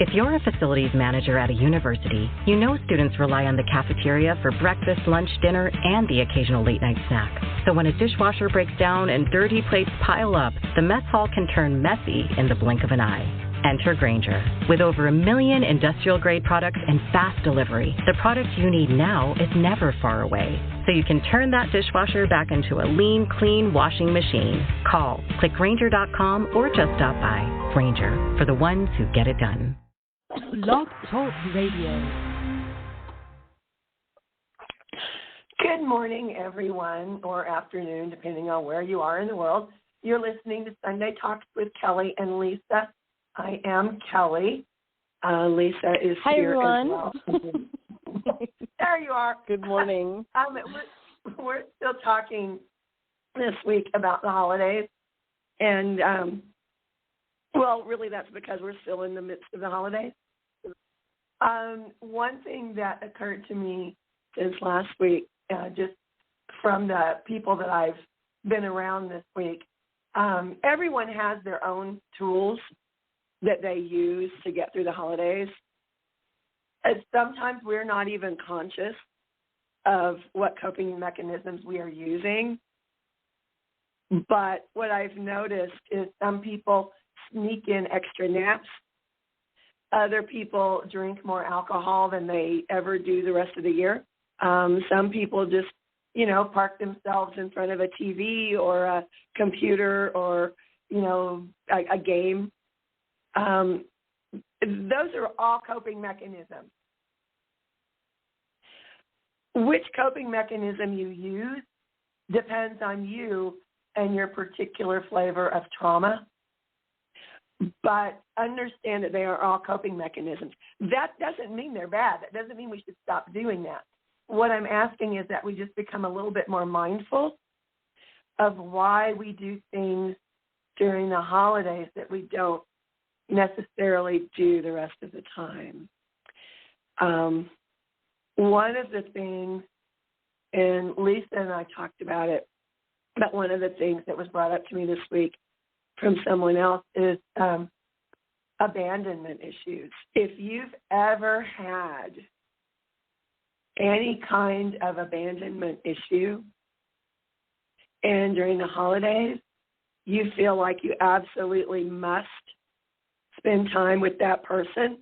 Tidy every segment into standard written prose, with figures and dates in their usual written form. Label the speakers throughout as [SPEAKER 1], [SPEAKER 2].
[SPEAKER 1] If you're a facilities manager at a university, you know students rely on the cafeteria for breakfast, lunch, dinner, and the occasional late-night snack. So when a dishwasher breaks down and dirty plates pile up, the mess hall can turn messy in the blink of an eye. Enter Grainger. With over 1 million industrial-grade products and fast delivery, the product you need now is never far away. So you can turn that dishwasher back into a lean, clean washing machine. Call, click Grainger.com, or just stop by. Grainger, for the ones who get it done.
[SPEAKER 2] Blog Talk Radio.
[SPEAKER 3] Good morning, everyone, or afternoon, depending on where you are in the world. You're listening to Sunday Talks with Kellie and Lisa. I am Kellie. Lisa is
[SPEAKER 4] Hi,
[SPEAKER 3] here
[SPEAKER 4] everyone.
[SPEAKER 3] as well. There you are.
[SPEAKER 4] Good morning.
[SPEAKER 3] We're still talking this week about the holidays. And, well, really that's because we're still in the midst of the holidays. One thing that occurred to me since last week, just from the people that I've been around this week, everyone has their own tools that they use to get through the holidays. And sometimes we're not even conscious of what coping mechanisms we are using. But what I've noticed is some people sneak in extra naps. Other people drink more alcohol than they ever do the rest of the year. Some people just, park themselves in front of a TV or a computer or, a game. Those are all coping mechanisms. Which coping mechanism you use depends on you and your particular flavor of trauma. But understand that they are all coping mechanisms. That doesn't mean they're bad. That doesn't mean we should stop doing that. What I'm asking is that we just become a little bit more mindful of why we do things during the holidays that we don't necessarily do the rest of the time. One of the things, and Lisa and I talked about it, but one of the things that was brought up to me this week from someone else is abandonment issues. If you've ever had any kind of abandonment issue, and during the holidays, you feel like you absolutely must spend time with that person,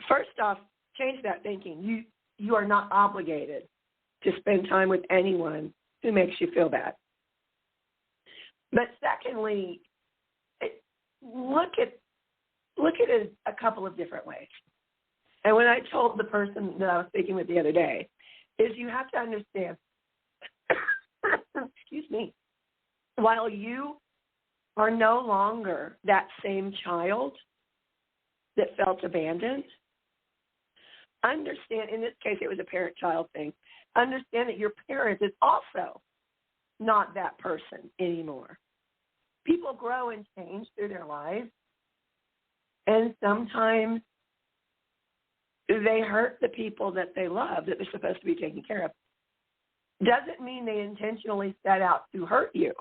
[SPEAKER 3] first off, change that thinking. You are not obligated to spend time with anyone who makes you feel bad. But secondly, look at it a couple of different ways. And when I told the person that I was speaking with the other day, is you have to understand, excuse me, while you are no longer that same child that felt abandoned, understand, in this case it was a parent-child thing, understand that your parent is also not that person anymore. People grow and change through their lives, and sometimes they hurt the people that they love, that they're supposed to be taking care of. Doesn't mean they intentionally set out to hurt you.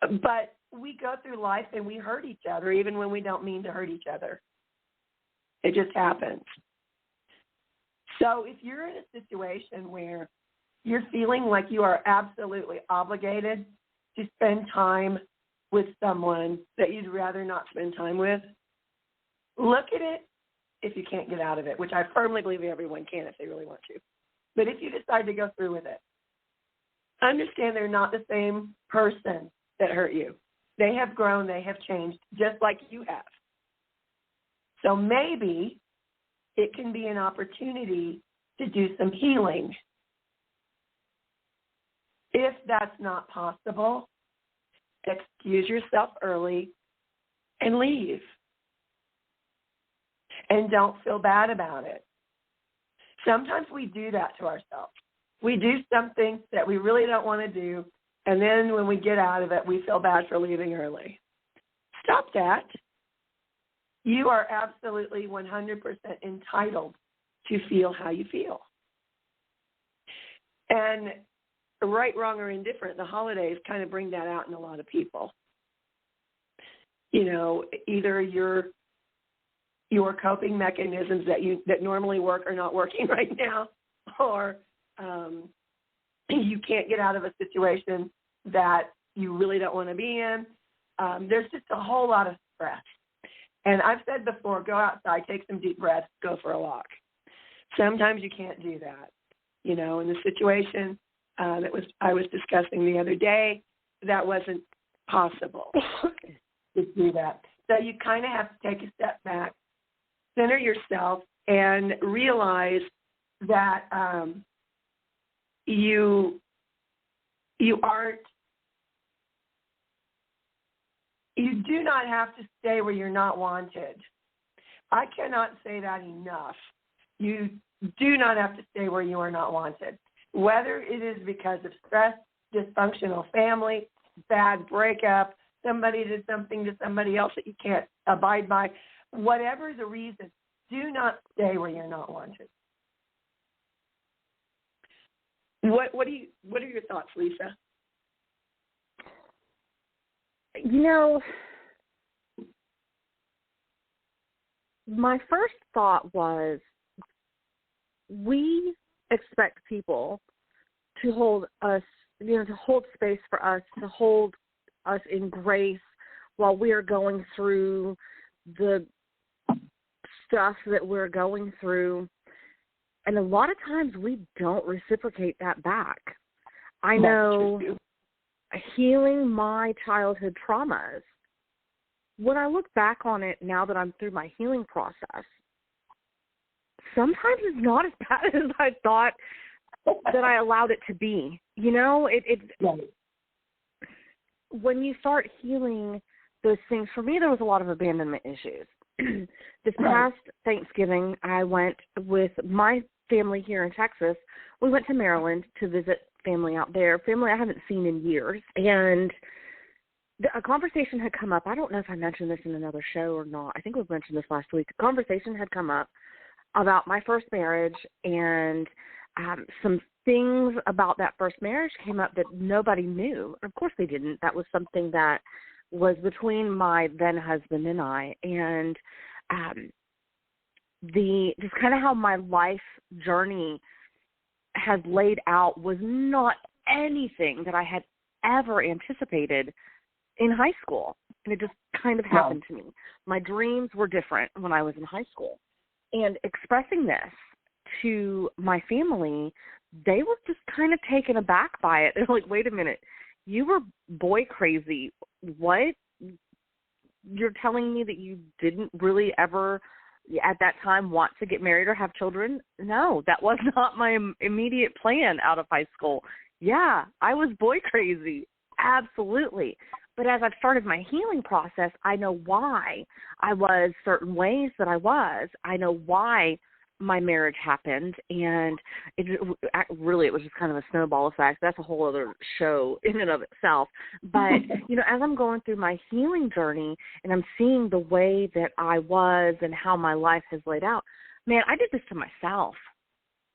[SPEAKER 3] But we go through life and we hurt each other even when we don't mean to hurt each other. It just happens. So if you're in a situation where you're feeling like you are absolutely obligated to spend time with someone that you'd rather not spend time with, look at it if you can't get out of it, which I firmly believe everyone can if they really want to. But if you decide to go through with it, understand they're not the same person that hurt you. They have grown, they have changed, just like you have. So maybe it can be an opportunity to do some healing. If that's not possible, excuse yourself early and leave. And don't feel bad about it. Sometimes we do that to ourselves. We do something that we really don't want to do, and then when we get out of it, we feel bad for leaving early. Stop that. You are absolutely 100% entitled to feel how you feel. And right, wrong, or indifferent, the holidays kind of bring that out in a lot of people. either your coping mechanisms that normally work are not working right now, or you can't get out of a situation that you really don't want to be in. There's just a whole lot of stress. And I've said before, go outside, take some deep breaths, go for a walk. Sometimes you can't do that. In the situation I was discussing the other day, that wasn't possible to do that. So you kind of have to take a step back, center yourself, and realize that you do not have to stay where you're not wanted. I cannot say that enough. You do not have to stay where you are not wanted. Whether it is because of stress, dysfunctional family, bad breakup, somebody did something to somebody else that you can't abide by, whatever the reason, do not stay where you're not wanted. What are your thoughts, Lisa?
[SPEAKER 4] My first thought was, we expect people to hold us, to hold space for us, to hold us in grace while we are going through the stuff that we're going through. And a lot of times we don't reciprocate that back. I know healing my childhood traumas, when I look back on it now that I'm through my healing process, sometimes it's not as bad as I thought that I allowed it to be. When you start healing those things, for me, there was a lot of abandonment issues. This past Thanksgiving, I went with my family here in Texas. We went to Maryland to visit family out there, family I haven't seen in years. And a conversation had come up. I don't know if I mentioned this in another show or not. I think we mentioned this last week. A conversation had come up about my first marriage, and some things about that first marriage came up that nobody knew. Of course they didn't. That was something that was between my then husband and I. And just kind of how my life journey has laid out was not anything that I had ever anticipated in high school. And it just kind of happened to me. My dreams were different when I was in high school. And expressing this to my family, they were just kind of taken aback by it. They're like, wait a minute, you were boy crazy. What? You're telling me that you didn't really ever at that time want to get married or have children? No, that was not my immediate plan out of high school. Yeah, I was boy crazy. Absolutely. But as I've started my healing process, I know why I was certain ways that I was. I know why my marriage happened, and it was just kind of a snowball effect. That's a whole other show in and of itself. But, as I'm going through my healing journey and I'm seeing the way that I was and how my life has laid out, man, I did this to myself.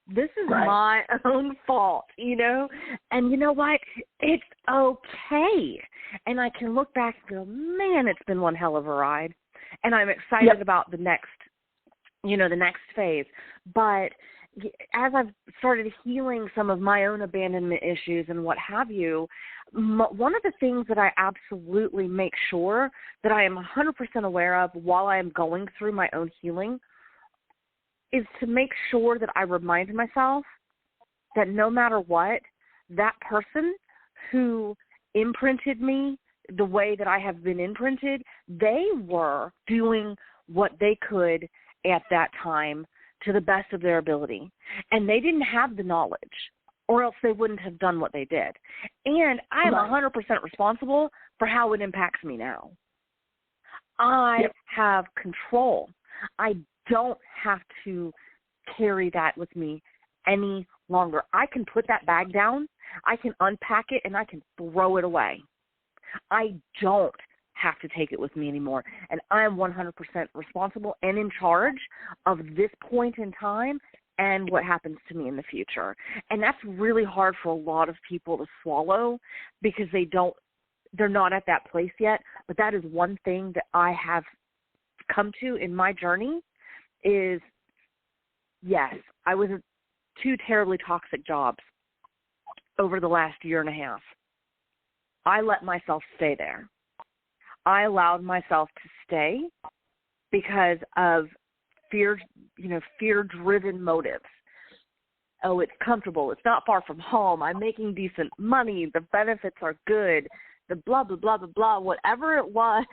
[SPEAKER 4] This is my own fault, And you know what? It's okay. And I can look back and go, man, it's been one hell of a ride. And I'm excited about the next phase. But as I've started healing some of my own abandonment issues and what have you, one of the things that I absolutely make sure that I am 100% aware of while I am going through my own healing is to make sure that I remind myself that no matter what, that person who imprinted me the way that I have been imprinted, they were doing what they could at that time to the best of their ability. And they didn't have the knowledge, or else they wouldn't have done what they did. And I am 100% responsible for how it impacts me now. I have control. I don't have to carry that with me any longer. I can put that bag down, I can unpack it, and I can throw it away. I don't have to take it with me anymore. And I am 100% responsible and in charge of this point in time and what happens to me in the future. And that's really hard for a lot of people to swallow because they don't they're not at that place yet, but that is one thing that I have come to in my journey is, yes, I was in 2 terribly toxic jobs over the last year and a half. I let myself stay there. I allowed myself to stay because of fear-driven motives. Oh, it's comfortable. It's not far from home. I'm making decent money. The benefits are good. The blah, blah, blah, blah, blah, whatever it was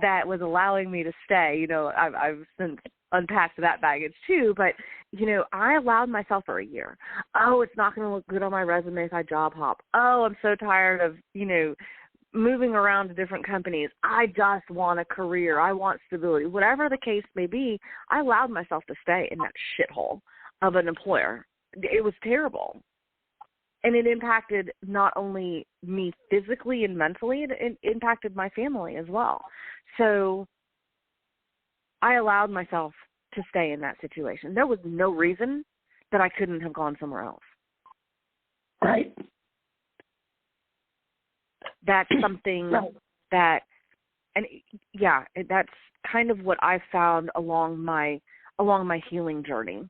[SPEAKER 4] that was allowing me to stay. I've since unpacked that baggage too, but, I allowed myself for a year. Oh, it's not going to look good on my resume if I job hop. Oh, I'm so tired of, moving around to different companies. I just want a career. I want stability. Whatever the case may be, I allowed myself to stay in that shithole of an employer. It was terrible. And it impacted not only me physically and mentally, it impacted my family as well. So I allowed myself to stay in that situation. There was no reason that I couldn't have gone somewhere else.
[SPEAKER 3] Right.
[SPEAKER 4] That's something that, and yeah, that's kind of what I found along my healing journey.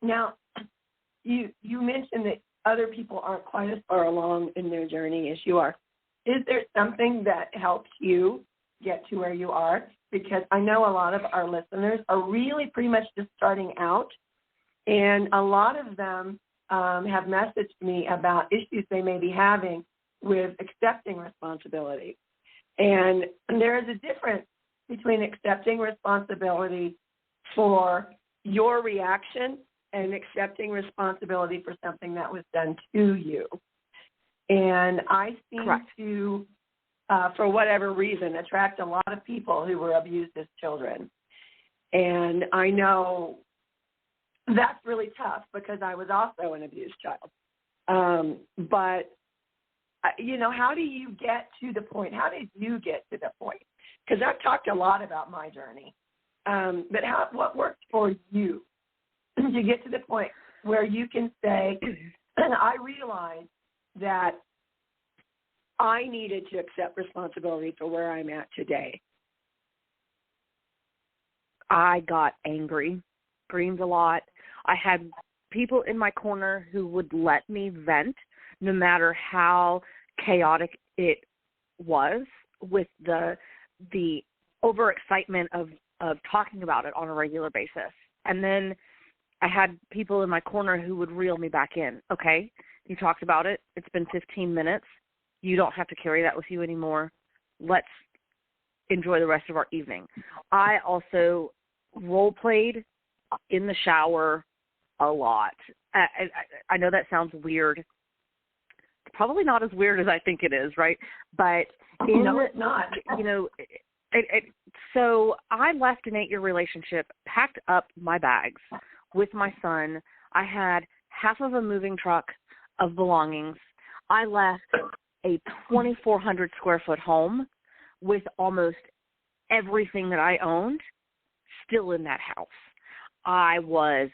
[SPEAKER 3] Now, you mentioned that other people aren't quite as far along in their journey as you are. Is there something that helps you get to where you are? Because I know a lot of our listeners are really pretty much just starting out, and a lot of them have messaged me about issues they may be having with accepting responsibility. And there is a difference between accepting responsibility for your reaction and accepting responsibility for something that was done to you. And I seem to, for whatever reason, attract a lot of people who were abused as children. And I know that's really tough because I was also an abused child. But, how do you get to the point? How did you get to the point? Because I've talked a lot about my journey. But what worked for you to get to the point where you can say, I realized that I needed to accept responsibility for where I'm at today?
[SPEAKER 4] I got angry, screamed a lot. I had people in my corner who would let me vent no matter how chaotic it was, with the overexcitement of talking about it on a regular basis. And then I had people in my corner who would reel me back in. Okay, you talked about it. It's been 15 minutes. You don't have to carry that with you anymore. Let's enjoy the rest of our evening. I also role-played in the shower a lot. I know that sounds weird. Probably not as weird as I think it is, right? But
[SPEAKER 3] no, it's not.
[SPEAKER 4] So I left an 8-year relationship, packed up my bags with my son. I had half of a moving truck of belongings. I left a 2,400 square foot home with almost everything that I owned still in that house. I was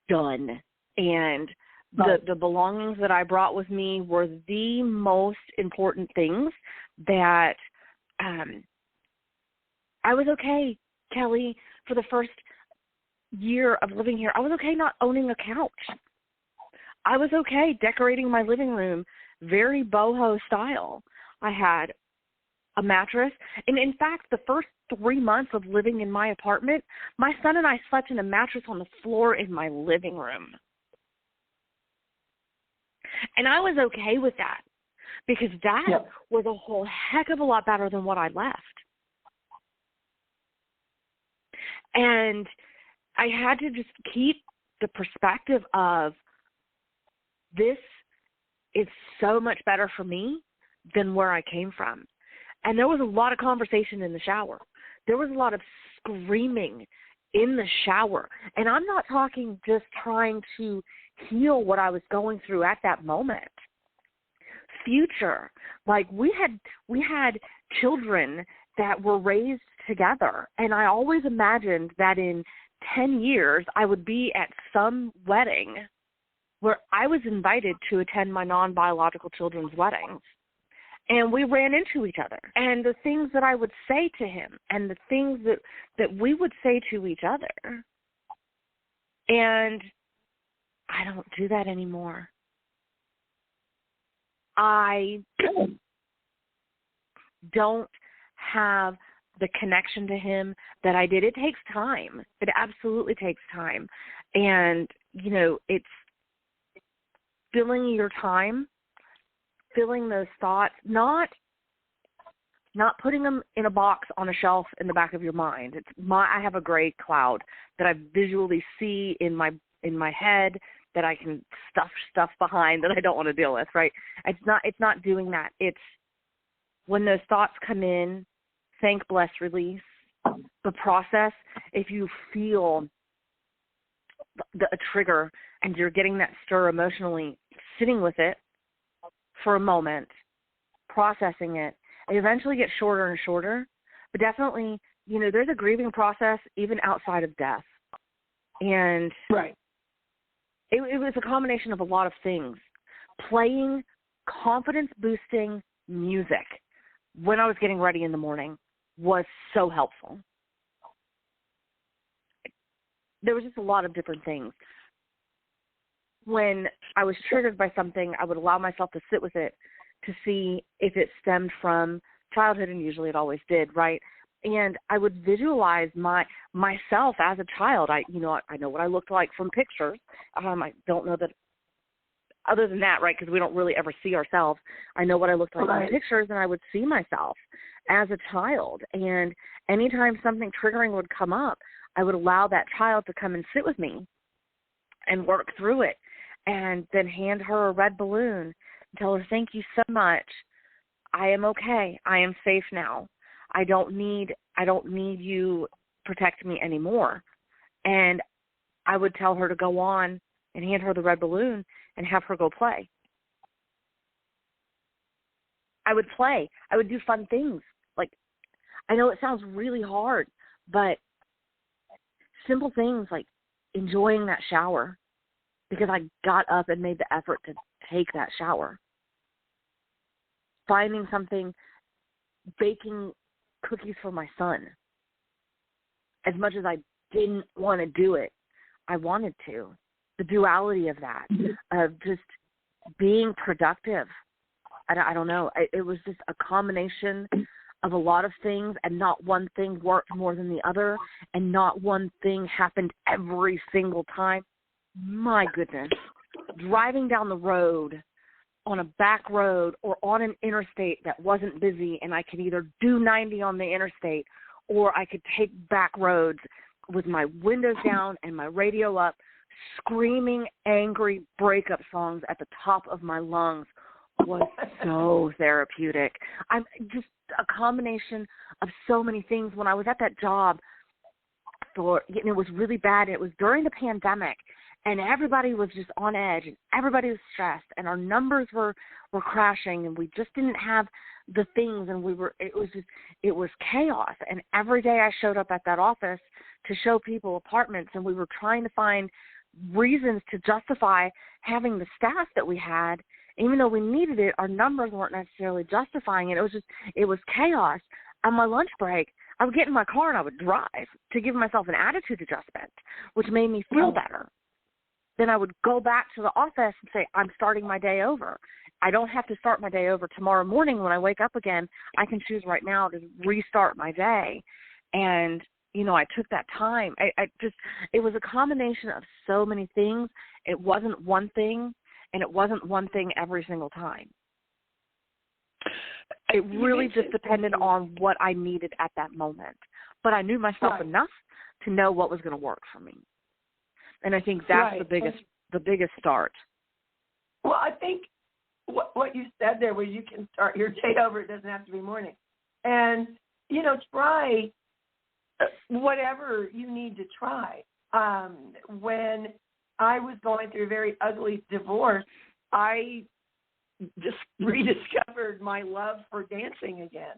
[SPEAKER 4] done. And the belongings that I brought with me were the most important things that I was okay, Kelly, for the first year of living here. I was okay not owning a couch. I was okay decorating my living room very boho style. I had a mattress. And in fact, the first 3 months of living in my apartment, my son and I slept in a mattress on the floor in my living room. And I was okay with that because that was a whole heck of a lot better than what I left. And I had to just keep the perspective of this is so much better for me than where I came from. And there was a lot of conversation in the shower. There was a lot of screaming in the shower. And I'm not talking just trying to heal what I was going through at that moment. Future, like we had children that were raised together. And I always imagined that in 10 years I would be at some wedding where I was invited to attend my non-biological children's weddings. And we ran into each other. And the things that I would say to him and the things that we would say to each other. And I don't do that anymore. I don't have the connection to him that I did. It takes time. It absolutely takes time. And, you know, it's filling your time, filling those thoughts, not putting them in a box on a shelf in the back of your mind. I have a gray cloud that I visually see in my head that I can stuff stuff behind that I don't want to deal with, right? It's not doing that. It's when those thoughts come in, think, bless, release, the process. If you feel a trigger and you're getting that stir emotionally, sitting with it for a moment, processing it, it eventually gets shorter and shorter. But definitely, you know, there's a grieving process even outside of death. And
[SPEAKER 3] right.
[SPEAKER 4] It was a combination of a lot of things. Playing confidence-boosting music when I was getting ready in the morning was so helpful. There was just a lot of different things. When I was triggered by something, I would allow myself to sit with it to see if it stemmed from childhood, and usually it always did, right? And I would visualize myself as a child. I know what I looked like from pictures. I don't know that other than that, right, because we don't really ever see ourselves. I know what I looked like
[SPEAKER 3] right.
[SPEAKER 4] in pictures, and I would see myself as a child. And anytime something triggering would come up, I would allow that child to come and sit with me and work through it, and then hand her a red balloon and tell her, thank you so much. I am okay. I am safe now. I don't need you to protect me anymore. And I would tell her to go on and hand her the red balloon and have her go play. I would play. I would do fun things. Like, I know it sounds really hard, but simple things like enjoying that shower because I got up and made the effort to take that shower. Finding something, baking cookies for my son. As much as I didn't want to do it, I wanted to. The duality of that, of just being productive. I don't know. It was just a combination of a lot of things, and not one thing worked more than the other, and not one thing happened every single time. My goodness. Driving down the road on a back road or on an interstate that wasn't busy, and I could either do 90 on the interstate or I could take back roads with my windows down and my radio up, screaming angry breakup songs at the top of my lungs was so therapeutic. I'm just a combination of so many things. When I was at that job, it was really bad. It was during the pandemic, and everybody was just on edge, and everybody was stressed, and our numbers were crashing, and we just didn't have the things, and it was chaos. And every day I showed up at that office to show people apartments, and we were trying to find reasons to justify having the staff that we had. Even though we needed it, our numbers weren't necessarily justifying it. It was chaos. On my lunch break, I would get in my car and I would drive to give myself an attitude adjustment, which made me feel better. Then I would go back to the office and say, I'm starting my day over. I don't have to start my day over tomorrow morning when I wake up again. I can choose right now to restart my day. And, I took that time. It was a combination of so many things. It wasn't one thing, and it wasn't one thing every single time. It really just depended on what I needed at that moment. But I knew myself enough to know what was going to work for me. And I think that's the biggest start.
[SPEAKER 3] Well, I think what you said there was you can start your day over. It doesn't have to be morning. And, try whatever you need to try. When I was going through a very ugly divorce, I just rediscovered my love for dancing again.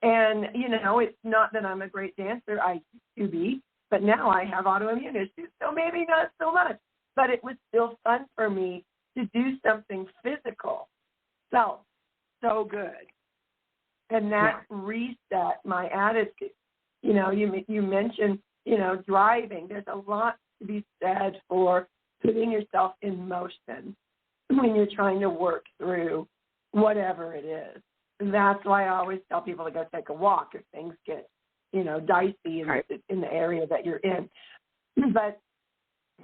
[SPEAKER 3] And, it's not that I'm a great dancer. I used to be, but now I have autoimmune issues, so maybe not so much. but it was still fun for me to do something physical. Felt so good. And that reset my attitude. You know, you mentioned, you know, driving. There's a lot to be said for putting yourself in motion when you're trying to work through whatever it is. And that's why I always tell people to go take a walk if things get, you know, dicey in the area that you're in. But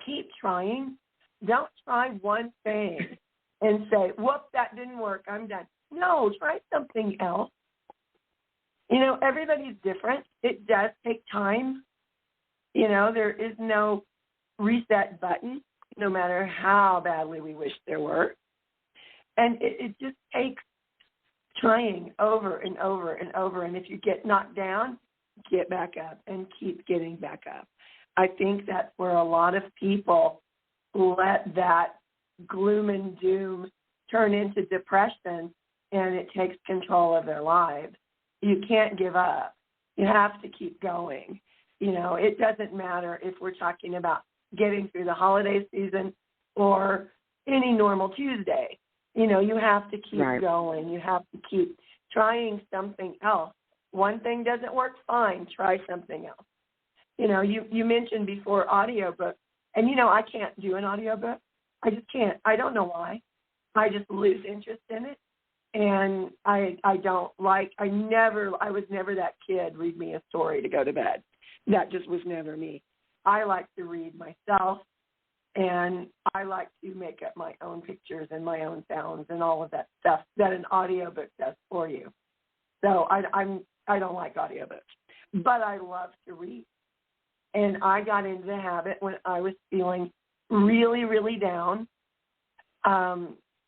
[SPEAKER 3] keep trying. Don't try one thing and say, whoop, that didn't work, I'm done. No, try something else. You know, everybody's different. It does take time. You know, there is no reset button, no matter how badly we wish there were. And it just takes trying over and over and over. And if you get knocked down, get back up and keep getting back up. I think that's where a lot of people let that gloom and doom turn into depression, and it takes control of their lives. You can't give up. You have to keep going. You know, it doesn't matter if we're talking about getting through the holiday season or any normal Tuesday. You know, you have to keep going. You have to keep trying something else. One thing doesn't work, fine, try something else. You know, you mentioned before audiobooks, and, you know, I can't do an audiobook. I just can't. I don't know why. I just lose interest in it. And I was never that kid, read me a story to go to bed. That just was never me. I like to read myself, and I like to make up my own pictures and my own sounds and all of that stuff that an audiobook does for you. So I don't like audiobooks, but I love to read. And I got into the habit when I was feeling really, really down,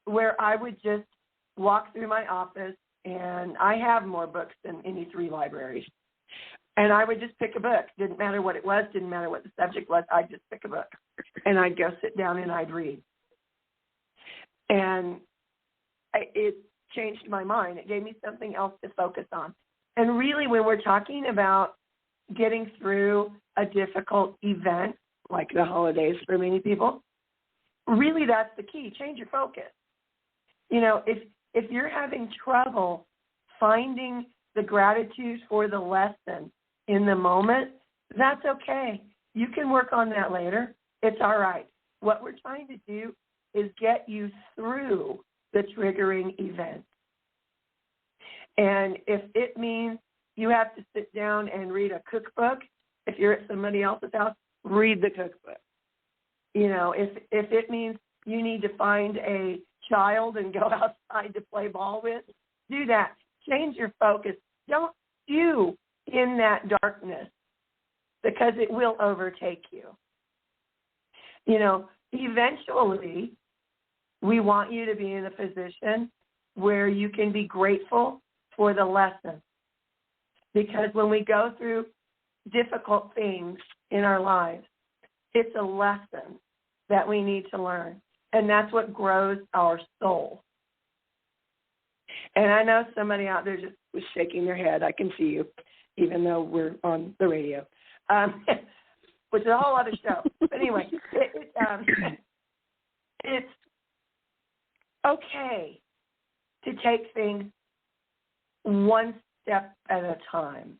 [SPEAKER 3] where I would just walk through my office, and I have more books than any 3 libraries. And I would just pick a book. Didn't matter what it was, didn't matter what the subject was. I'd just pick a book, and I'd go sit down and I'd read. And it changed my mind. It gave me something else to focus on. And really, when we're talking about getting through a difficult event, like the holidays for many people, really that's the key. Change your focus. You know, if you're having trouble finding the gratitude for the lesson in the moment, that's okay. You can work on that later. It's all right. What we're trying to do is get you through the triggering event. And if it means you have to sit down and read a cookbook, if you're at somebody else's house, read the cookbook. You know, if it means you need to find a child and go outside to play ball with, do that. Change your focus. Don't stew in that darkness, because it will overtake you. You know, eventually we want you to be in a position where you can be grateful for the lesson. Because when we go through difficult things in our lives, it's a lesson that we need to learn. And that's what grows our soul. And I know somebody out there just was shaking their head. I can see you, even though we're on the radio, which is a whole other show. But anyway, it's okay to take things one step at a time.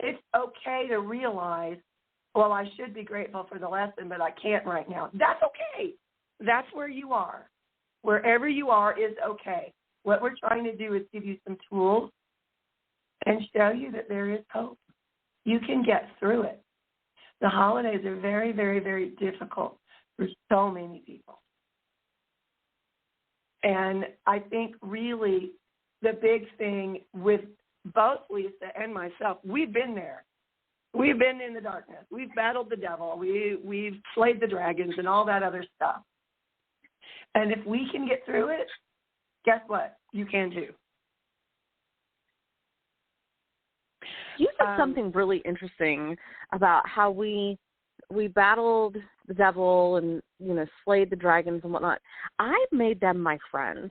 [SPEAKER 3] It's okay to realize, well, I should be grateful for the lesson, but I can't right now. That's okay. That's where you are. Wherever you are is okay. What we're trying to do is give you some tools and show you that there is hope. You can get through it. The holidays are very, very, very difficult for so many people. And I think really the big thing with both Lisa and myself, we've been there. We've been in the darkness. We've battled the devil. We've slayed the dragons and all that other stuff. And if we can get through it, guess what? You can too.
[SPEAKER 4] You said something really interesting about how we battled the devil and, you know, slayed the dragons and whatnot. I've made them my friends.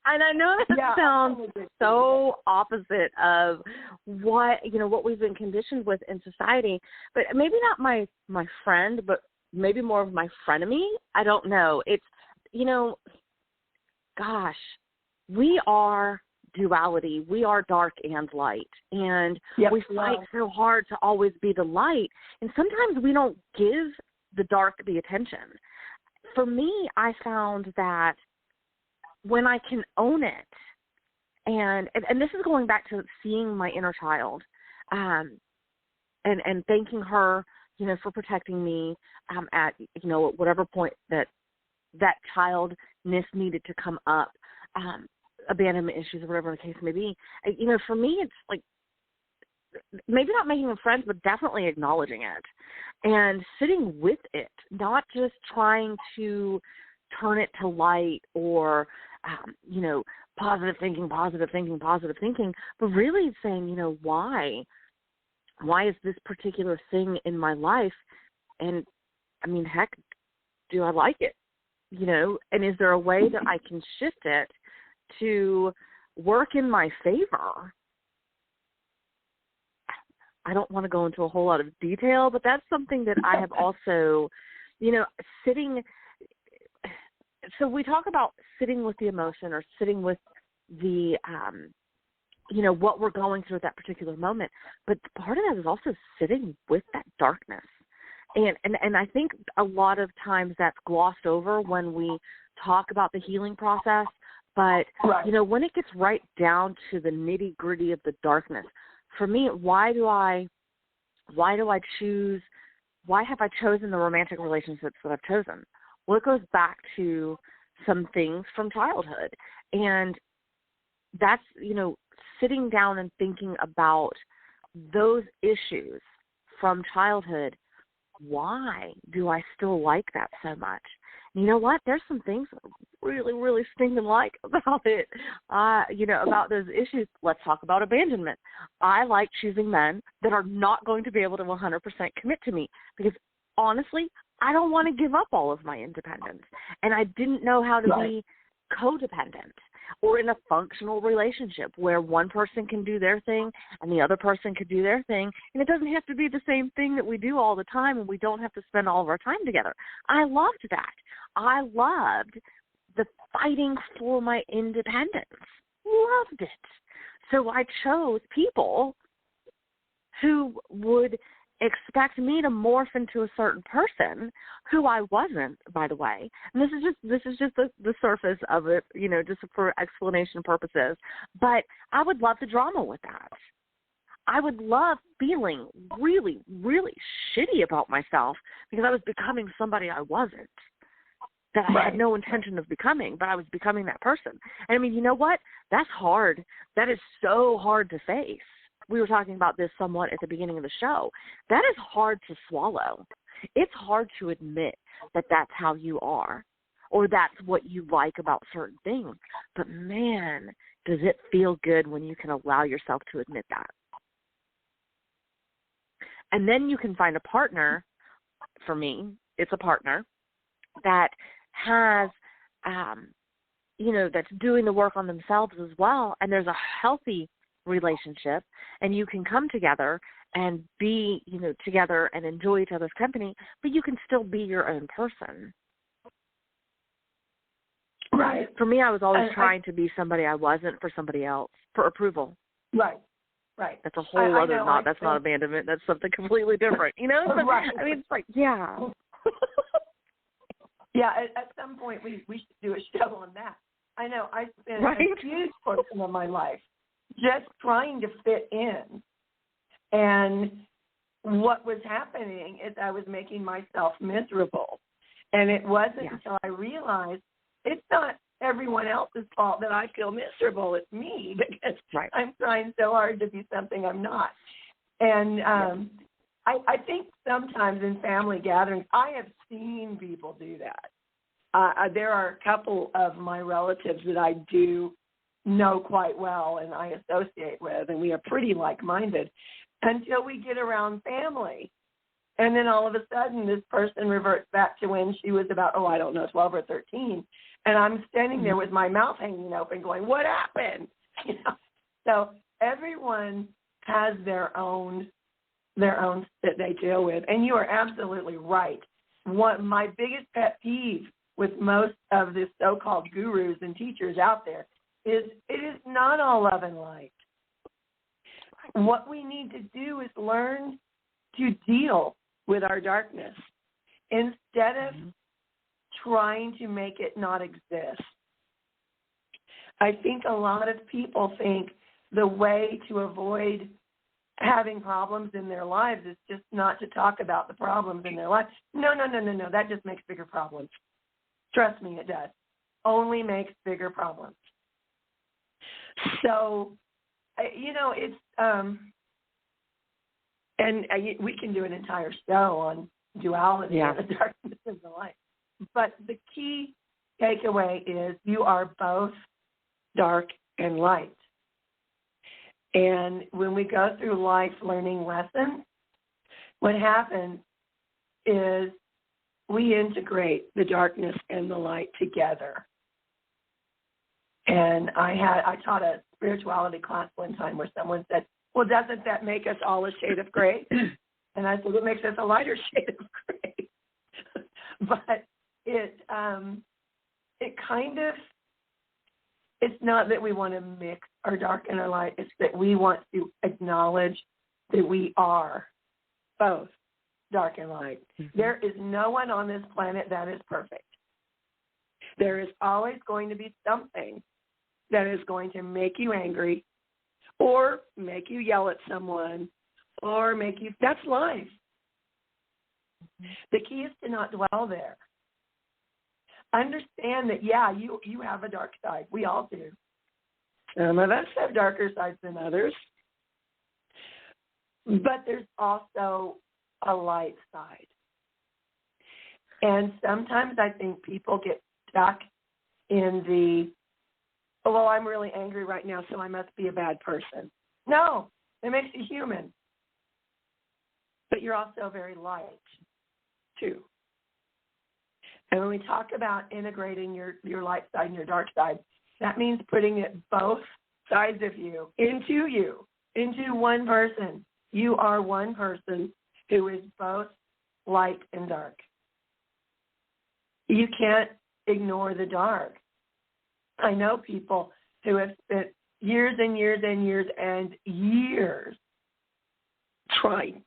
[SPEAKER 4] And I know that sounds so opposite of what we've been conditioned with in society, but maybe not my friend, but maybe more of my frenemy. I don't know. It's, gosh, we are duality. We are dark and light. And we fight so hard to always be the light. And sometimes we don't give the dark the attention. For me, I found that when I can own it, and this is going back to seeing my inner child, and thanking her, for protecting me at whatever point that childness needed to come up, abandonment issues or whatever the case may be. For me, it's like maybe not making them friends, but definitely acknowledging it and sitting with it, not just trying to turn it to light or, positive thinking, but really saying, why is this particular thing in my life? And I mean, heck, do I like it? And is there a way that I can shift it to work in my favor? I don't want to go into a whole lot of detail, but that's something that I have also, sitting. So we talk about sitting with the emotion or sitting with the, what we're going through at that particular moment. But part of that is also sitting with that darkness. And I think a lot of times that's glossed over when we talk about the healing process. But, when it gets right down to the nitty-gritty of the darkness, for me, why have I chosen the romantic relationships that I've chosen? Well, it goes back to some things from childhood. And that's, sitting down and thinking about those issues from childhood. Why do I still like that so much? And you know what? There's some things that I really, really sting and like about it, about those issues. Let's talk about abandonment. I like choosing men that are not going to be able to 100% commit to me because, honestly, I don't want to give up all of my independence. And I didn't know how to be codependent or in a functional relationship where one person can do their thing and the other person can do their thing. And it doesn't have to be the same thing that we do all the time, and we don't have to spend all of our time together. I loved that. I loved the fighting for my independence. Loved it. So I chose people who would expect me to morph into a certain person who I wasn't, by the way. And this is just the surface of it, just for explanation purposes. But I would love the drama with that. I would love feeling really, really shitty about myself because I was becoming somebody I wasn't, that I had no intention of becoming, but I was becoming that person. And I mean, you know what? That's hard. That is so hard to face. We were talking about this somewhat at the beginning of the show. That is hard to swallow. It's hard to admit that that's how you are or that's what you like about certain things. But, man, does it feel good when you can allow yourself to admit that. And then you can find a partner. For me, it's a partner that has, that's doing the work on themselves as well. And there's a healthy relationship, and you can come together and be, together and enjoy each other's company, but you can still be your own person.
[SPEAKER 3] Right.
[SPEAKER 4] For me, I was always trying to be somebody I wasn't for somebody else, for approval.
[SPEAKER 3] Right.
[SPEAKER 4] That's a whole other knot. That's not abandonment. That's something completely different. So,
[SPEAKER 3] right.
[SPEAKER 4] I mean, it's like, yeah.
[SPEAKER 3] Yeah, at some point we should do a show on that. I know I spent a huge portion of my life just trying to fit in. And what was happening is I was making myself miserable. And it wasn't until I realized it's not everyone else's fault that I feel miserable. It's me because I'm trying so hard to be something I'm not. And I think sometimes in family gatherings, I have seen people do that. There are a couple of my relatives that I do know quite well and I associate with, and we are pretty like-minded until we get around family. And then all of a sudden, this person reverts back to when she was about, 12 or 13. And I'm standing there with my mouth hanging open going, what happened? So everyone has their own that they deal with. And you are absolutely right my biggest pet peeve with most of the so-called gurus and teachers out there is it is not all love and light. What we need to do is learn to deal with our darkness instead of trying to make it not exist. I think a lot of people think the way to avoid having problems in their lives is just not to talk about the problems in their life. No. That just makes bigger problems. Trust me, it does. Only makes bigger problems. So, it's, and we can do an entire show on duality and the darkness and the light. But the key takeaway is you are both dark and light. And when we go through life learning lessons, what happens is we integrate the darkness and the light together. And I taught a spirituality class one time where someone said, well, doesn't that make us all a shade of gray? And I said, it makes us a lighter shade of gray. But it kind of, it's not that we want to mix our dark and our light. It's that we want to acknowledge that we are both dark and light. Mm-hmm. There is no one on this planet that is perfect. There is always going to be something that is going to make you angry or make you yell at someone or make you, that's life. Mm-hmm. The key is to not dwell there. Understand that, you have a dark side. We all do. Some of us have darker sides than others. But there's also a light side. And sometimes I think people get stuck in the, well, I'm really angry right now, so I must be a bad person. No, it makes you human. But you're also very light, too. And when we talk about integrating your light side and your dark side, that means putting it both sides of you, into one person. You are one person who is both light and dark. You can't ignore the dark. I know people who have spent years and years and years and years trying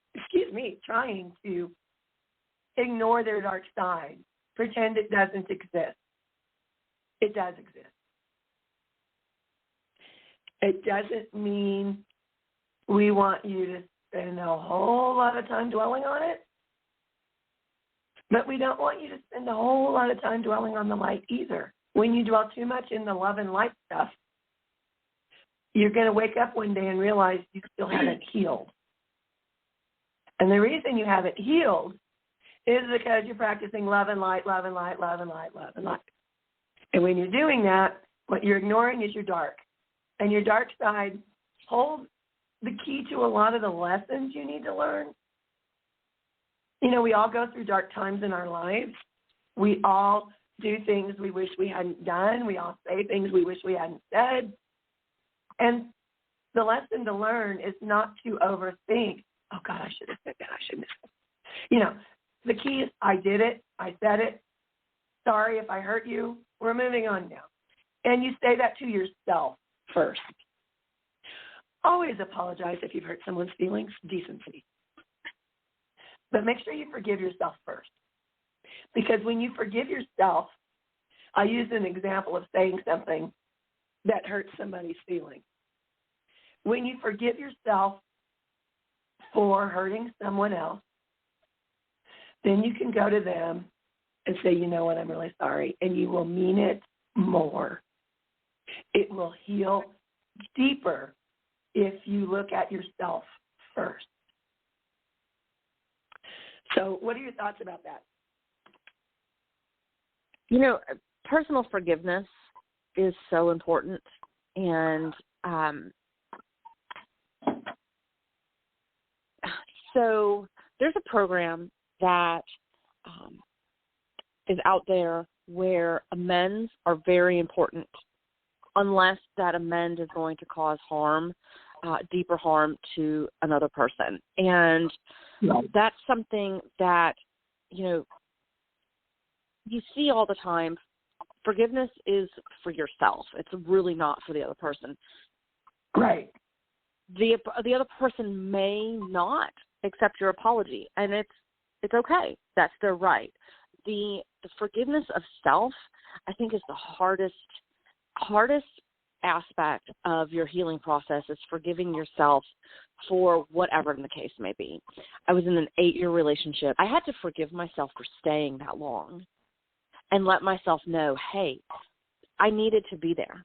[SPEAKER 3] to ignore their dark side. Pretend it doesn't exist. It does exist. It doesn't mean we want you to spend a whole lot of time dwelling on it, but we don't want you to spend a whole lot of time dwelling on the light either. When you dwell too much in the love and light stuff, you're going to wake up one day and realize you still haven't healed. And the reason you haven't healed is because you're practicing love and light, love and light, love and light, love and light. And when you're doing that, what you're ignoring is your dark. And your dark side holds the key to a lot of the lessons you need to learn. We all go through dark times in our lives. We all do things we wish we hadn't done. We all say things we wish we hadn't said. And the lesson to learn is not to overthink, oh, God, I should have said that. I shouldn't have said that. The key is I did it. I said it. Sorry if I hurt you. We're moving on now. And you say that to yourself first. Always apologize if you've hurt someone's feelings. Decency. But make sure you forgive yourself first. Because when you forgive yourself, I use an example of saying something that hurts somebody's feelings. When you forgive yourself for hurting someone else, then you can go to them and say, you know what, I'm really sorry. And you will mean it more. It will heal deeper if you look at yourself first. So what are your thoughts about that?
[SPEAKER 4] Personal forgiveness is so important. And so there's a program that is out there where amends are very important unless that amend is going to cause harm, deeper harm to another person. And that's something that, you see all the time, forgiveness is for yourself. It's really not for the other person.
[SPEAKER 3] Right.
[SPEAKER 4] The other person may not accept your apology, and it's okay. That's their right. The forgiveness of self, I think, is the hardest aspect of your healing process, is forgiving yourself for whatever the case may be. I was in an 8-year relationship. I had to forgive myself for staying that long and let myself know, hey, I needed to be there.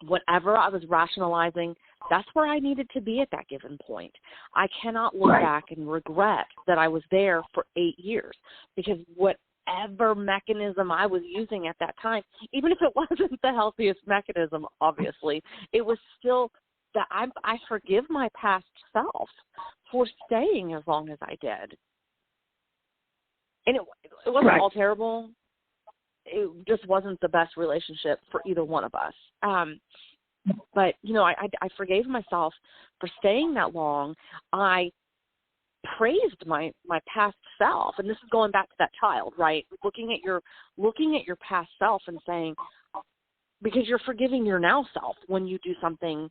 [SPEAKER 4] Whatever I was rationalizing, that's where I needed to be at that given point. I cannot look back and regret that I was there for 8 years, because whatever mechanism I was using at that time, even if it wasn't the healthiest mechanism, obviously, it was still that I forgive my past self for staying as long as I did. And it wasn't all terrible. It just wasn't the best relationship for either one of us. But, I forgave myself for staying that long. I praised my past self. And this is going back to that child, right? Looking at your past self and saying, because you're forgiving your now self when you do something,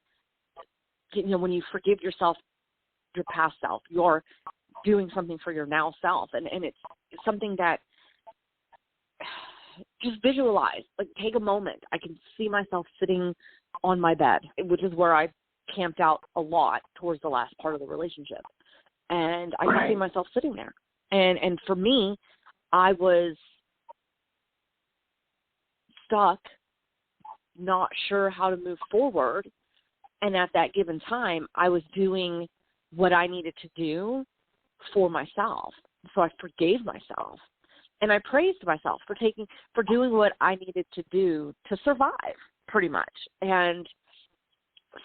[SPEAKER 4] when you forgive yourself, your past self, you're doing something for your now self. And it's something that, just visualize, like take a moment. I can see myself sitting on my bed, which is where I camped out a lot towards the last part of the relationship. And I can see myself sitting there. And for me, I was stuck, not sure how to move forward. And at that given time, I was doing what I needed to do for myself. So I forgave myself. And I praised myself for doing what I needed to do to survive, pretty much. And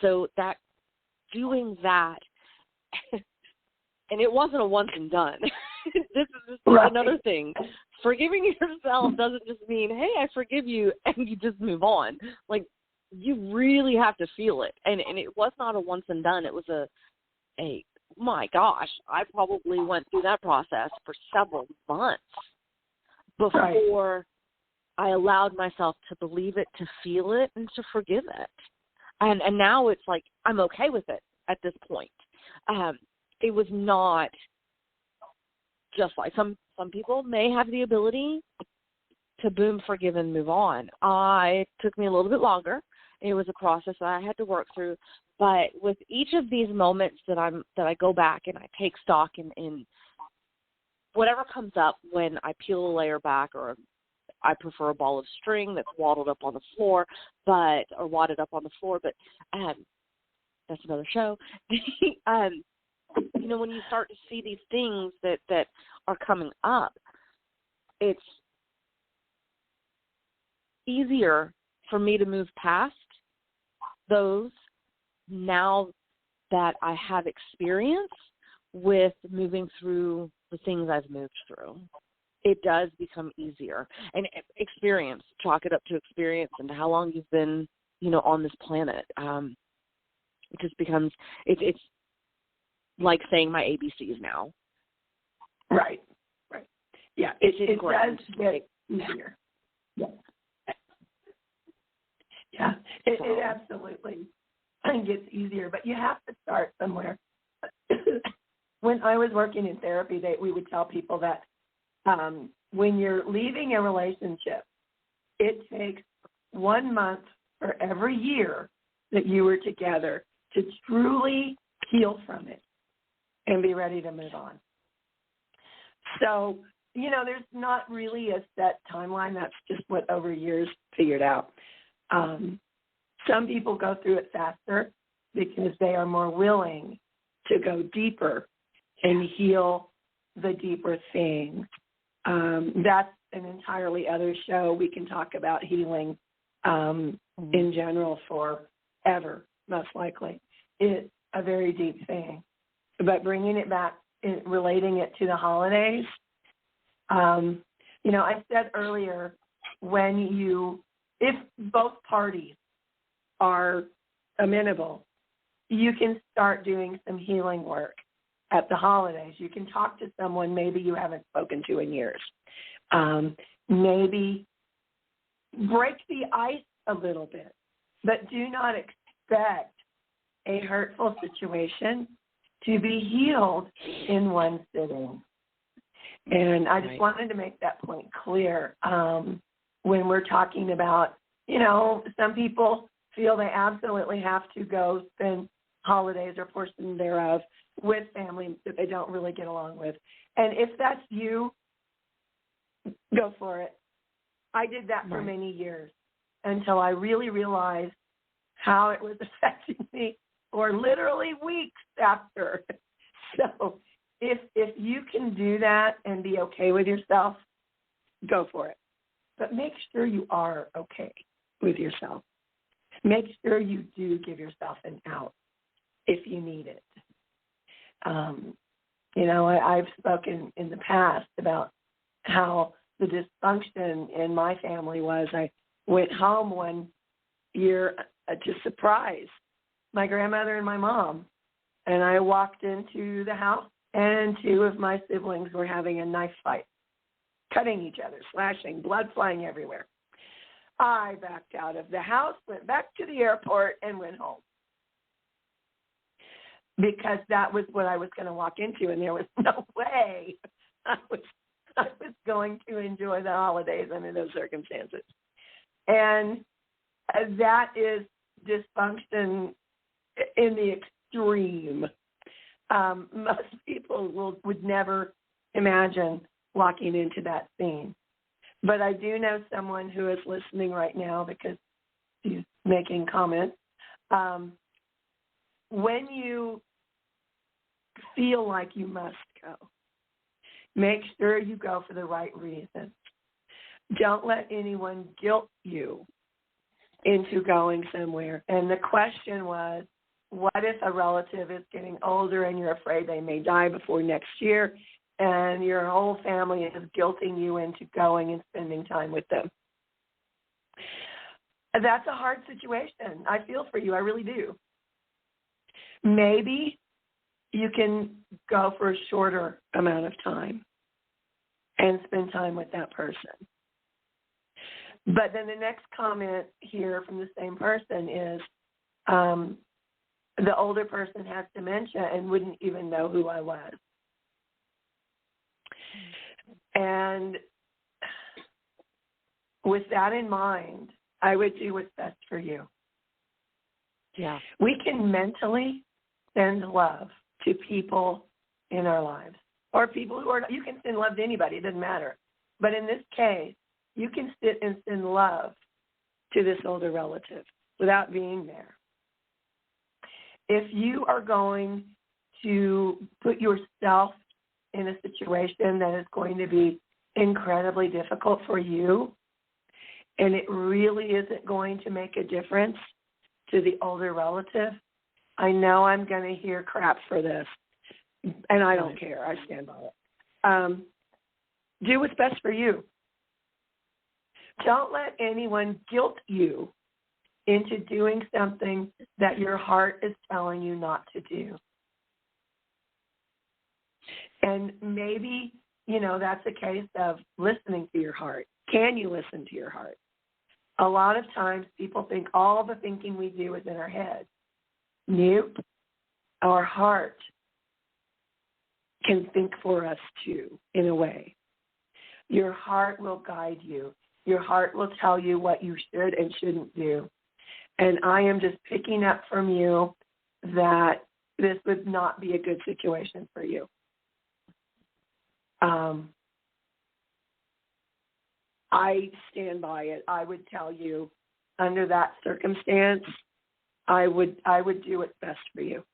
[SPEAKER 4] so that doing that, and it wasn't a once and done. This is another thing. Forgiving yourself doesn't just mean, hey, I forgive you, and you just move on. Like, you really have to feel it. And it was not a once and done. It was my gosh, I probably went through that process for several months before I allowed myself to believe it, to feel it, and to forgive it. And now it's like I'm okay with it at this point. It was not just like some people may have the ability to boom, forgive, and move on. It took me a little bit longer. It was a process that I had to work through. But with each of these moments that I go back and I take stock in whatever comes up when I peel a layer back, or I prefer a ball of string that's wadded up on the floor, but that's another show. When you start to see these things that are coming up, it's easier for me to move past those now that I have experience with moving through the things I've moved through. It does become easier. And experience, chalk it up to experience and how long you've been, on this planet. It just becomes, it's like saying my ABCs now.
[SPEAKER 3] Right. Yeah, it does get easier. Yeah, it absolutely gets easier, but you have to start somewhere. When I was working in therapy, we would tell people that when you're leaving a relationship, it takes 1 month for every year that you were together to truly heal from it and be ready to move on. So, there's not really a set timeline. That's just what over years figured out. Some people go through it faster because they are more willing to go deeper and heal the deeper things. That's an entirely other show. We can talk about healing in general forever, most likely. It's a very deep thing. But bringing it back, relating it to the holidays, I said earlier, if both parties are amenable, you can start doing some healing work at the holidays. You can talk to someone maybe you haven't spoken to in years. Maybe break the ice a little bit, but do not expect a hurtful situation to be healed in one sitting. And I just wanted to make that point clear when we're talking about, some people feel they absolutely have to go spend holidays or portions thereof with family that they don't really get along with. And if that's you, go for it. I did that for many years until I really realized how it was affecting me for literally weeks after. So if you can do that and be okay with yourself, go for it. But make sure you are okay with yourself. Make sure you do give yourself an out if you need it. I've spoken in the past about how the dysfunction in my family was. I went home one year to surprise my grandmother and my mom, and I walked into the house, and two of my siblings were having a knife fight, cutting each other, slashing, blood flying everywhere. I backed out of the house, went back to the airport, and went home. Because that was what I was going to walk into, and there was no way I was going to enjoy the holidays under those circumstances. And that is dysfunction in the extreme. Most people would never imagine walking into that scene. But I do know someone who is listening right now because she's making comments. When you feel like you must go, make sure you go for the right reason. Don't let anyone guilt you into going somewhere. And the question was, what if a relative is getting older and you're afraid they may die before next year, and your whole family is guilting you into going and spending time with them? That's a hard situation. I feel for you. I really do. Maybe you can go for a shorter amount of time and spend time with that person. But then the next comment here from the same person is, the older person has dementia and wouldn't even know who I was. And with that in mind, I would do what's best for you.
[SPEAKER 4] Yeah.
[SPEAKER 3] We can mentally send love to people in our lives, or people who are, you can send love to anybody, it doesn't matter. But in this case, you can sit and send love to this older relative without being there. If you are going to put yourself in a situation that is going to be incredibly difficult for you, and it really isn't going to make a difference to the older relative, I know I'm going to hear crap for this, and I don't care. I stand by it. Do what's best for you. Don't let anyone guilt you into doing something that your heart is telling you not to do. And maybe, that's a case of listening to your heart. Can you listen to your heart? A lot of times people think all the thinking we do is in our head. Nope. Our heart can think for us too, in a way. Your heart will guide you. Your heart will tell you what you should and shouldn't do. And I am just picking up from you that this would not be a good situation for you. I stand by it. I would tell you, under that circumstance, I would do what's best for you.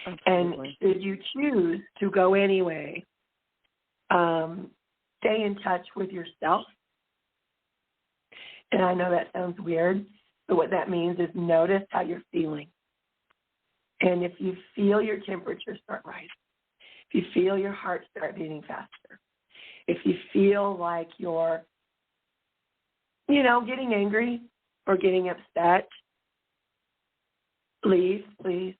[SPEAKER 3] Absolutely. And should you choose to go anyway, stay in touch with yourself. And I know that sounds weird, but what that means is notice how you're feeling. And if you feel your temperature start rising, if you feel your heart start beating faster, if you feel like you're, getting angry or getting upset, leave, please.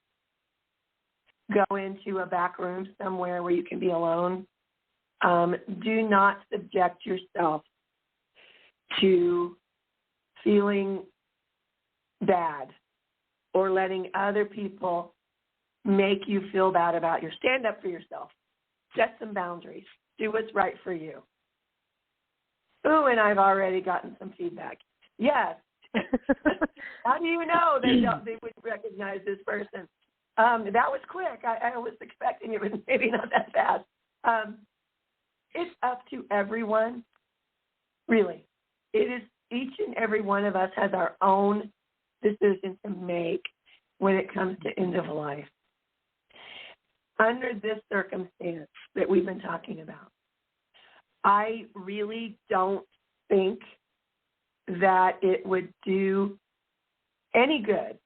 [SPEAKER 3] Go into a back room somewhere where you can be alone. Do not subject yourself to feeling bad or letting other people make you feel bad about your. Stand up for yourself. Set some boundaries. Do what's right for you. Ooh, and I've already gotten some feedback. Yes. How do you know they would recognize this person? That was quick. I was expecting it was maybe not that fast. It's up to everyone, really. It is each and every one of us has our own decision to make when it comes to end of life. Under this circumstance that we've been talking about, I really don't think that it would do any good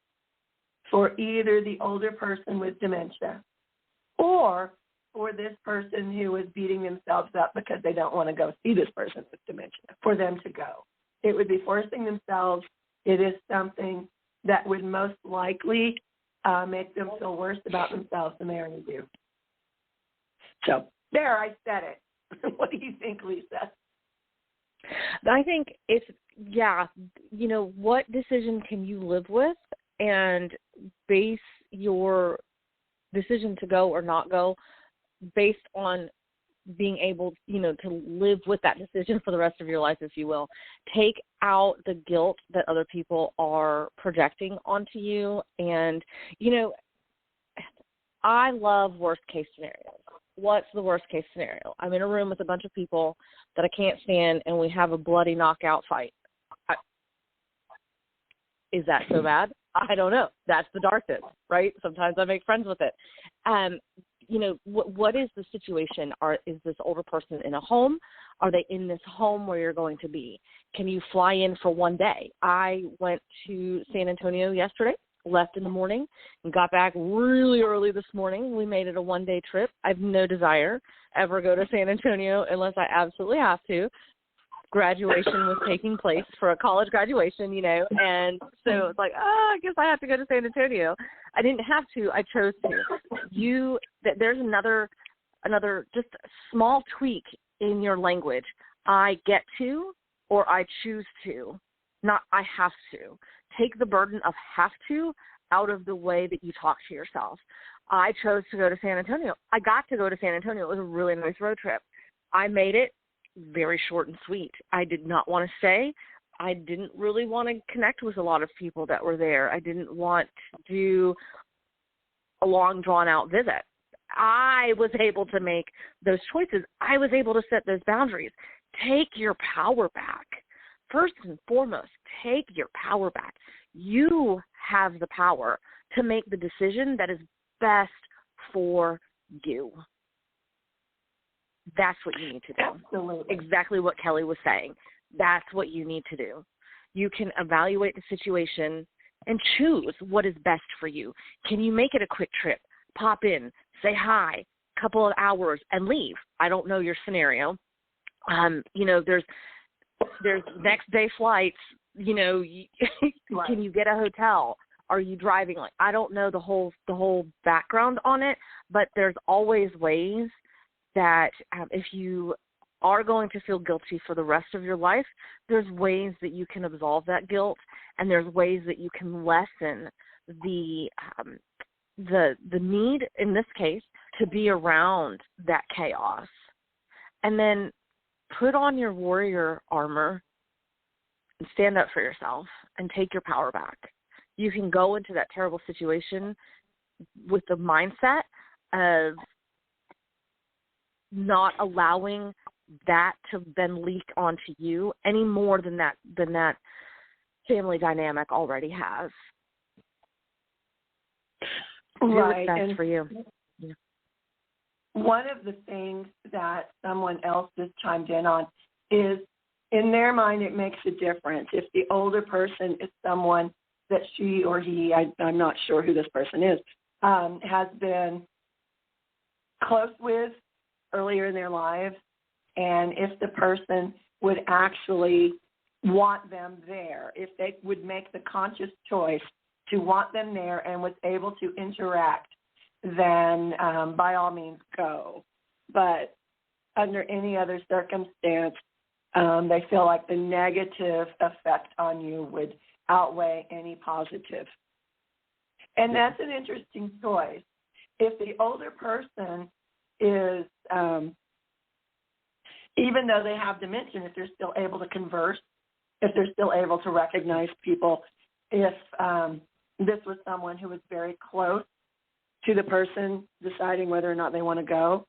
[SPEAKER 3] for either the older person with dementia or for this person who is beating themselves up because they don't want to go see this person with dementia, for them to go. It would be forcing themselves. It is something that would most likely make them feel worse about themselves than they already do. So there, I said it. What do you think, Lisa?
[SPEAKER 4] I think it's, what decision can you live with and base your decision to go or not go based on being able, to live with that decision for the rest of your life, if you will. Take out the guilt that other people are projecting onto you. And, I love worst case scenarios. What's the worst case scenario? I'm in a room with a bunch of people that I can't stand, and we have a bloody knockout fight. Is that so bad? I don't know. That's the darkness, right? Sometimes I make friends with it. What is the situation? Is this older person in a home? Are they in this home where you're going to be? Can you fly in for one day? I went to San Antonio yesterday, left in the morning, and got back really early this morning. We made it a one-day trip. I have no desire ever go to San Antonio unless I absolutely have to. Graduation was taking place for a college graduation, and so it's like, I guess I have to go to San Antonio. I didn't have to. I chose to. There's another just small tweak in your language. I get to or I choose to, not I have to. Take the burden of have to out of the way that you talk to yourself. I chose to go to San Antonio. I got to go to San Antonio. It was a really nice road trip. I made it very short and sweet. I did not want to stay. I didn't really want to connect with a lot of people that were there. I didn't want to do a long, drawn-out visit. I was able to make those choices. I was able to set those boundaries. Take your power back. First and foremost, take your power back. You have the power to make the decision that is best for you. That's what you need to do.
[SPEAKER 3] Absolutely.
[SPEAKER 4] Exactly what Kellie was saying. That's what you need to do. You can evaluate the situation and choose what is best for you. Can you make it a quick trip? Pop in, say hi, couple of hours, and leave. I don't know your scenario. There's next day flights.
[SPEAKER 3] Right.
[SPEAKER 4] Can you get a hotel? Are you driving? I don't know the whole background on it, but there's always ways that if you are going to feel guilty for the rest of your life, there's ways that you can absolve that guilt, and there's ways that you can lessen the need, in this case, to be around that chaos. And then put on your warrior armor and stand up for yourself and take your power back. You can go into that terrible situation with the mindset of not allowing that to then leak onto you any more than that family dynamic already has.
[SPEAKER 3] Right.
[SPEAKER 4] Do what's best for you. Yeah.
[SPEAKER 3] One of the things that someone else just chimed in on is, in their mind, it makes a difference if the older person is someone that she or he, I'm not sure who this person is, has been close with earlier in their lives, and if the person would actually want them there, if they would make the conscious choice to want them there and was able to interact, then by all means go. But under any other circumstance, they feel like the negative effect on you would outweigh any positive. And that's an interesting choice. If the older person is, even though they have dementia, if they're still able to converse, if they're still able to recognize people, if this was someone who was very close to the person deciding whether or not they want to go,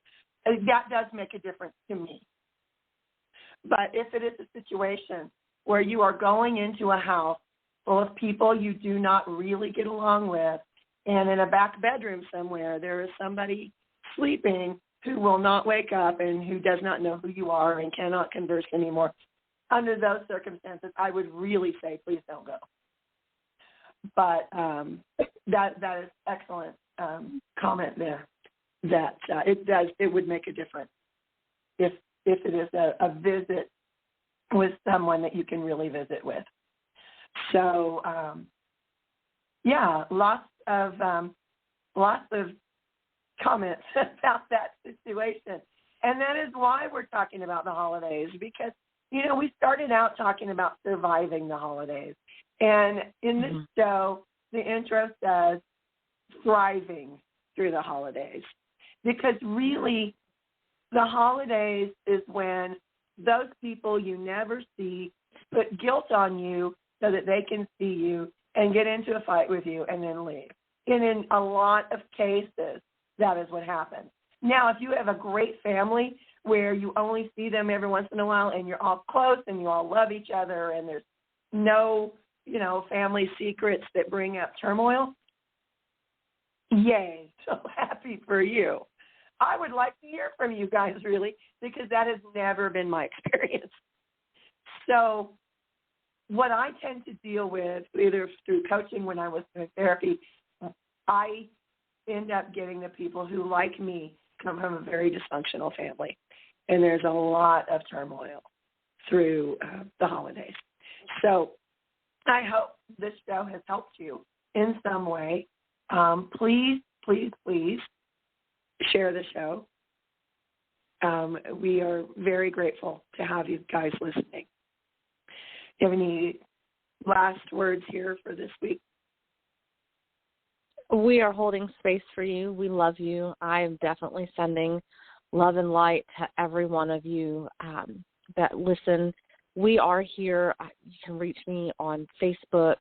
[SPEAKER 3] that does make a difference to me. But if it is a situation where you are going into a house full of people you do not really get along with, and in a back bedroom somewhere there is somebody sleeping who will not wake up and who does not know who you are and cannot converse anymore, under those circumstances, I would really say, please don't go. But that is excellent comment there. That it would make a difference if it is a visit with someone that you can really visit with. So lots of comments about that situation, and that is why we're talking about the holidays, because we started out talking about surviving the holidays, and in this show, the intro says thriving through the holidays. Because really, the holidays is when those people you never see put guilt on you so that they can see you and get into a fight with you and then leave. And in a lot of cases, that is what happens. Now, if you have a great family where you only see them every once in a while and you're all close and you all love each other and there's no, family secrets that bring up turmoil, yay, so happy for you. I would like to hear from you guys, really, because that has never been my experience. So what I tend to deal with, either through coaching when I was doing therapy, I end up getting the people who, like me, come from a very dysfunctional family. And there's a lot of turmoil through the holidays. So I hope this show has helped you in some way. Please, please, please share the show. We are very grateful to have you guys listening. Do you have any last words here for this week?
[SPEAKER 4] We are holding space for you. We love you. I am definitely sending love and light to every one of you that listen. We are here. You can reach me on Facebook,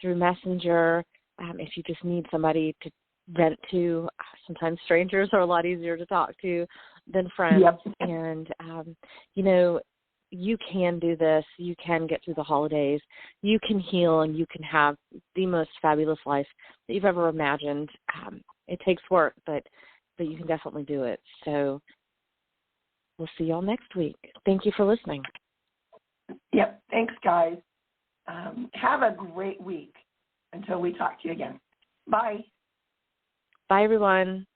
[SPEAKER 4] through Messenger. If you just need somebody to vent to, sometimes strangers are a lot easier to talk to than friends. Yep. And, you can do this. You can get through the holidays. You can heal, and you can have the most fabulous life that you've ever imagined. It takes work, but you can definitely do it. So we'll see y'all next week. Thank you for listening.
[SPEAKER 3] Yep. Thanks, guys. Have a great week until we talk to you again. Bye.
[SPEAKER 4] Bye, everyone.